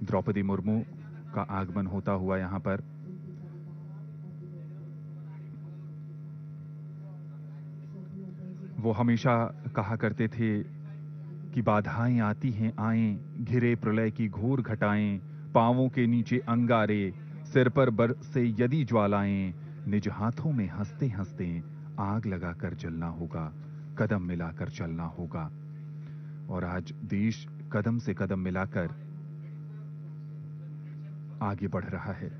द्रौपदी मुर्मू का आगमन होता हुआ यहां पर। वो हमेशा कहा करते थे कि बाधाएं आती हैं आएं, घिरे प्रलय की घोर घटाएं, पांवों के नीचे अंगारे, सिर पर बरसे यदि ज्वालाएं, निज हाथों में हंसते हंसते आग लगाकर जलना होगा, कदम मिलाकर चलना होगा। और आज देश कदम से कदम मिलाकर आगे बढ़ रहा है।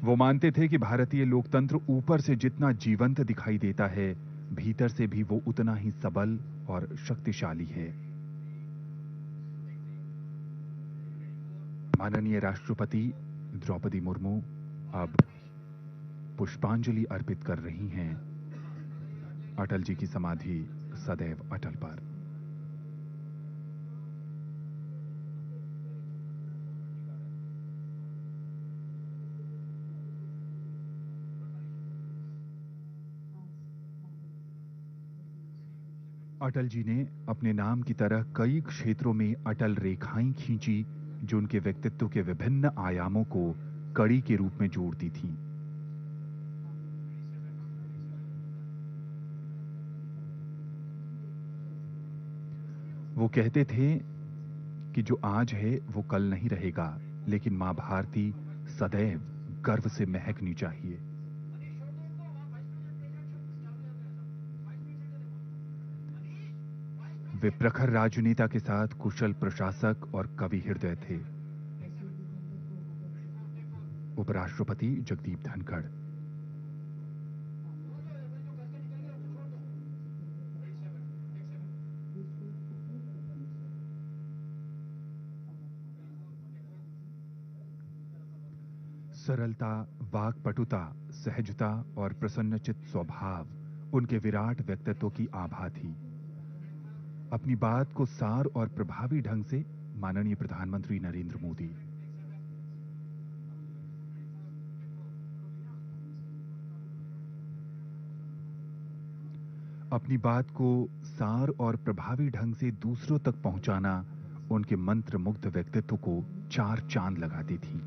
वो मानते थे कि भारतीय लोकतंत्र ऊपर से जितना जीवंत दिखाई देता है, भीतर से भी वो उतना ही सबल और शक्तिशाली है। माननीय राष्ट्रपति द्रौपदी मुर्मू अब पुष्पांजलि अर्पित कर रही हैं अटल जी की समाधि सदैव अटल पर। अटल जी ने अपने नाम की तरह कई क्षेत्रों में अटल रेखाएं खींची, जो उनके व्यक्तित्व के विभिन्न आयामों को कड़ी के रूप में जोड़ती थीं। वो कहते थे कि जो आज है वो कल नहीं रहेगा, लेकिन मां भारती सदैव गर्व से महकनी चाहिए। वे प्रखर राजनेता के साथ कुशल प्रशासक और कवि हृदय थे। उपराष्ट्रपति जगदीप धनखड़। सरलता, वाक्पटुता, सहजता और प्रसन्नचित्त स्वभाव उनके विराट व्यक्तित्व की आभा थी। अपनी बात को सार और प्रभावी ढंग से माननीय प्रधानमंत्री नरेंद्र मोदी। अपनी बात को सार और प्रभावी ढंग से दूसरों तक पहुंचाना उनके मंत्र मुग्ध व्यक्तित्व को चार चांद लगाती थी।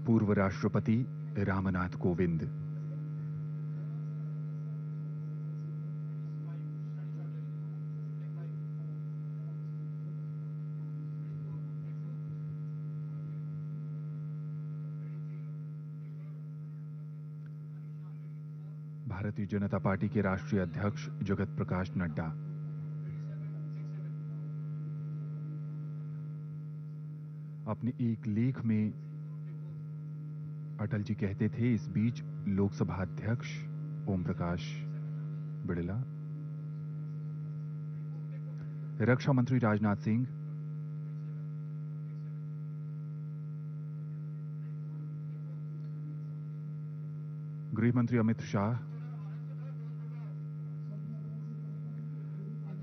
पूर्व राष्ट्रपति रामनाथ कोविंद। भारतीय जनता पार्टी के राष्ट्रीय अध्यक्ष जगत प्रकाश नड्डा। अपने एक लेख में अटल जी कहते थे, इस बीच लोकसभा अध्यक्ष ओम प्रकाश बिड़ला, रक्षा मंत्री राजनाथ सिंह, गृह मंत्री अमित शाह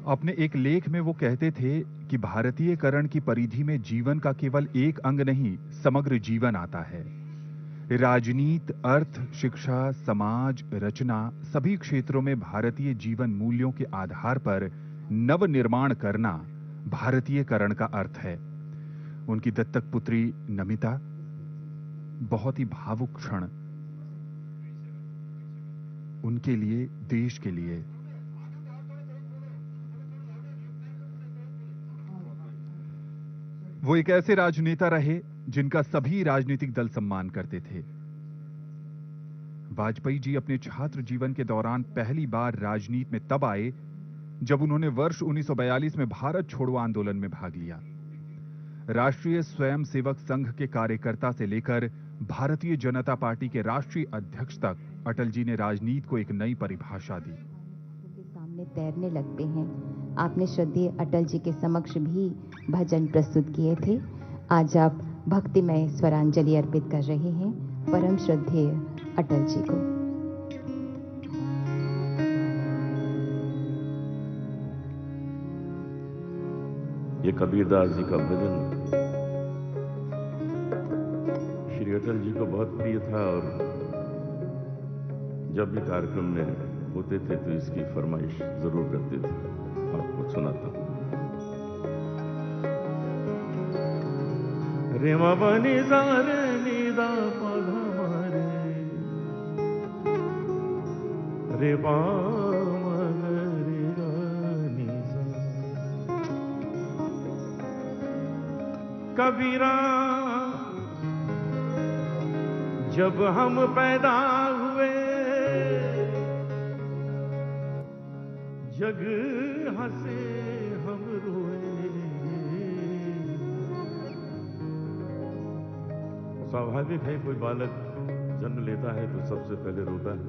अपने एक लेख में वो कहते थे कि भारतीयकरण की परिधि में जीवन का केवल एक अंग नहीं, समग्र जीवन आता है। राजनीति, अर्थ, शिक्षा, समाज, रचना सभी क्षेत्रों में भारतीय जीवन मूल्यों के आधार पर नव निर्माण करना भारतीयकरण का अर्थ है। उनकी दत्तक पुत्री नमिता बहुत ही भावुक क्षण उनके लिए, देश के लिए। वो एक ऐसे राजनेता रहे जिनका सभी राजनीतिक दल सम्मान करते थे। वाजपेयी जी अपने छात्र जीवन के दौरान पहली बार राजनीति में तब आए जब उन्होंने वर्ष 1942 में भारत छोड़ो आंदोलन में भाग लिया। राष्ट्रीय स्वयंसेवक संघ के कार्यकर्ता से लेकर भारतीय जनता पार्टी के राष्ट्रीय अध्यक्ष तक अटल जी ने राजनीति को एक नई परिभाषा दी। के सामने तैरने लगते हैं। आपने श्रद्धेय अटल जी के समक्ष भी भजन प्रस्तुत किए थे। आज आप भक्तिमय स्वरांजलि अर्पित कर रहे हैं परम श्रद्धेय अटल जी को। ये कबीरदास जी का भजन श्री श्री अटल जी को बहुत प्रिय था और जब भी कार्यक्रम में होते थे तो इसकी फरमाइश जरूर करते थे। आपको सुनाता हूं। रे बाबा नि सा रे नि दा पा धा मा रे पा मा रे गा नि सा। कबीरा जब हम पैदा हुए जग हंसे हम रोए। स्वाभाविक है कोई बालक जन्म लेता है तो सबसे पहले रोता है,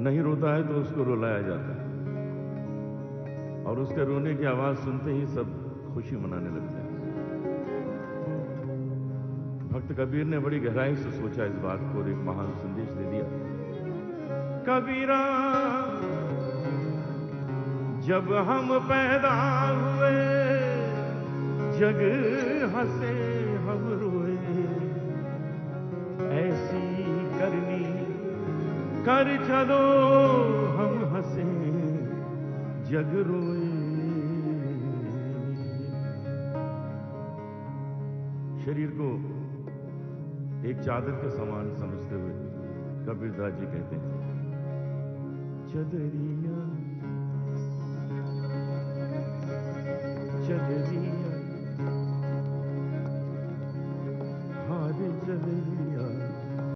नहीं रोता है तो उसको रुलाया जाता है और उसके रोने की आवाज सुनते ही सब खुशी मनाने लगते हैं। भक्त कबीर ने बड़ी गहराई से सोचा इस बात को और एक महान संदेश दे दिया। कबीरा जब हम पैदा हुए जग हंसे हम रोए। ऐसी करनी कर चलो हम हंसे जग रोए। शरीर को एक चादर के समान समझते हुए कबीरदास जी कहते हैं, चदरिया चदरिया हारे चदरिया